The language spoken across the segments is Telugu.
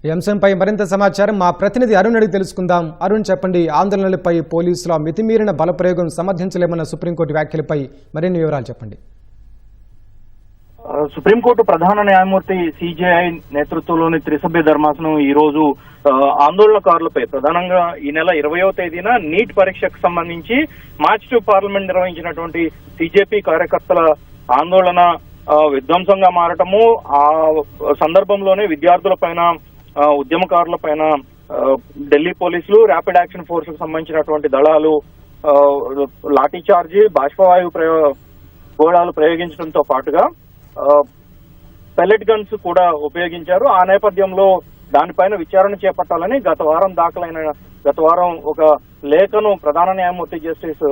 ఈ అంశంపై మరింత సమాచారం మా ప్రతినిధి అరుణ్ అడిగి తెలుసుకుందాం. అరుణ్, చెప్పండి, ఆందోళనలపై పోలీసుల మితిమీరిన బలప్రయోగం సమర్థించలేమన్న సుప్రీంకోర్టు వ్యాఖ్యలపై మరిన్ని వివరాలు చెప్పండి. సుప్రీంకోర్టు ప్రధాన న్యాయమూర్తి సిజేఐ నేతృత్వంలోని త్రిసభ్య ధర్మాసనం ఈ రోజు ఆందోళనకారులపై ప్రధానంగా ఈ నెల 20వ తేదీన నీట్ పరీక్షకు సంబంధించి మార్చ్ 2 పార్లమెంట్ నిర్వహించినటువంటి సిజేపీ కార్యకర్తల ఆందోళన విధ్వంసంగా మారటము, ఆ సందర్భంలోనే విద్యార్థుల పైన ఉద్యమకారుల పైన ఢిల్లీ పోలీసులు, ర్యాపిడ్ యాక్షన్ ఫోర్స్ కు సంబంధించినటువంటి దళాలు లాఠీ చార్జీ, బాష్పవాయు గోళాలు ప్రయోగించడంతో పాటుగా పెల్లెట్ గన్స్ కూడా ఉపయోగించారు. ఆ నేపథ్యంలో దానిపైన విచారణ చేపట్టాలని గత వారం ఒక లేఖను ప్రధాన న్యాయమూర్తి జస్టిస్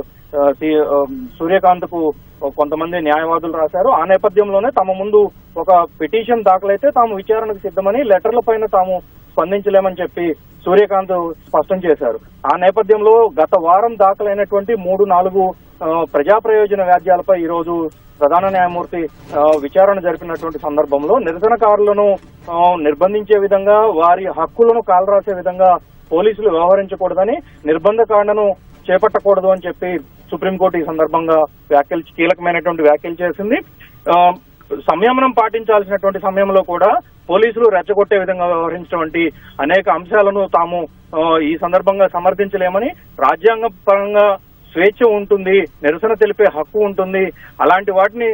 సూర్యకాంత్ కు కొంతమంది న్యాయవాదులు రాశారు. ఆ నేపథ్యంలోనే తమ ముందు ఒక పిటిషన్ దాఖలైతే తాము విచారణకు సిద్ధమని, లెటర్ల పైన తాము స్పందించలేమని చెప్పి సూర్యకాంత్ స్పష్టం చేశారు. ఆ నేపథ్యంలో గత వారం దాఖలైనటువంటి 3-4 ప్రజా ప్రయోజన వ్యాజ్యాలపై ఈ రోజు ప్రధాన న్యాయమూర్తి విచారణ జరిపినటువంటి సందర్భంలో నిరసనకారులను నిర్బంధించే విధంగా, వారి హక్కులను కాలరాసే విధంగా పోలీసులు వ్యవహరించకూడదని, నిర్బంధకాండను చేపట్టకూడదు అని చెప్పి సుప్రీంకోర్టు ఈ సందర్భంగా కీలకమైనటువంటి వ్యాఖ్యలు చేసింది. సంయమనం పాటించాల్సినటువంటి సమయంలో కూడా పోలీసులు రెచ్చగొట్టే విధంగా వ్యవహరించినటువంటి అనేక అంశాలను తాము ఈ సందర్భంగా సమర్థించలేమని, రాజ్యాంగ పరంగా స్వేచ్ఛ ఉంటుంది, నిరసన తెలిపే హక్కు ఉంటుంది, అలాంటి వాటిని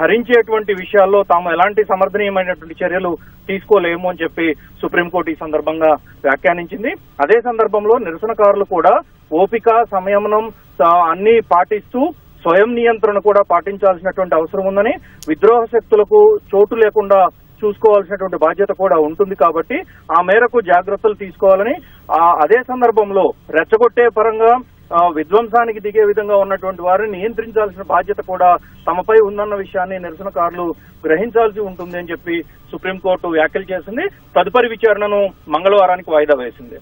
హరించేటువంటి విషయాల్లో తాము ఎలాంటి సమర్థనీయమైనటువంటి చర్యలు తీసుకోలేము అని చెప్పి సుప్రీంకోర్టు ఈ సందర్భంగా వ్యాఖ్యానించింది. అదే సందర్భంలో నిరసనకారులు కూడా ఓపిక, సంయమనం అన్ని పాటిస్తూ స్వయం నియంత్రణ కూడా పాటించాల్సినటువంటి అవసరం ఉందని, విద్రోహ శక్తులకు చోటు లేకుండా చూసుకోవాల్సినటువంటి బాధ్యత కూడా ఉంటుంది కాబట్టి ఆ మేరకు జాగ్రత్తలు తీసుకోవాలని, అదే సందర్భంలో రెచ్చగొట్టే పరంగా విధ్వంసానికి దిగే విధంగా ఉన్నటువంటి వారిని నియంత్రించాల్సిన బాధ్యత కూడా తమపై ఉందన్న విషయాన్ని నిరసనకారులు గ్రహించాల్సి ఉంటుంది అని చెప్పి సుప్రీంకోర్టు వ్యాఖ్యలు చేసింది. తదుపరి విచారణను మంగళవారానికి వాయిదా వేసింది.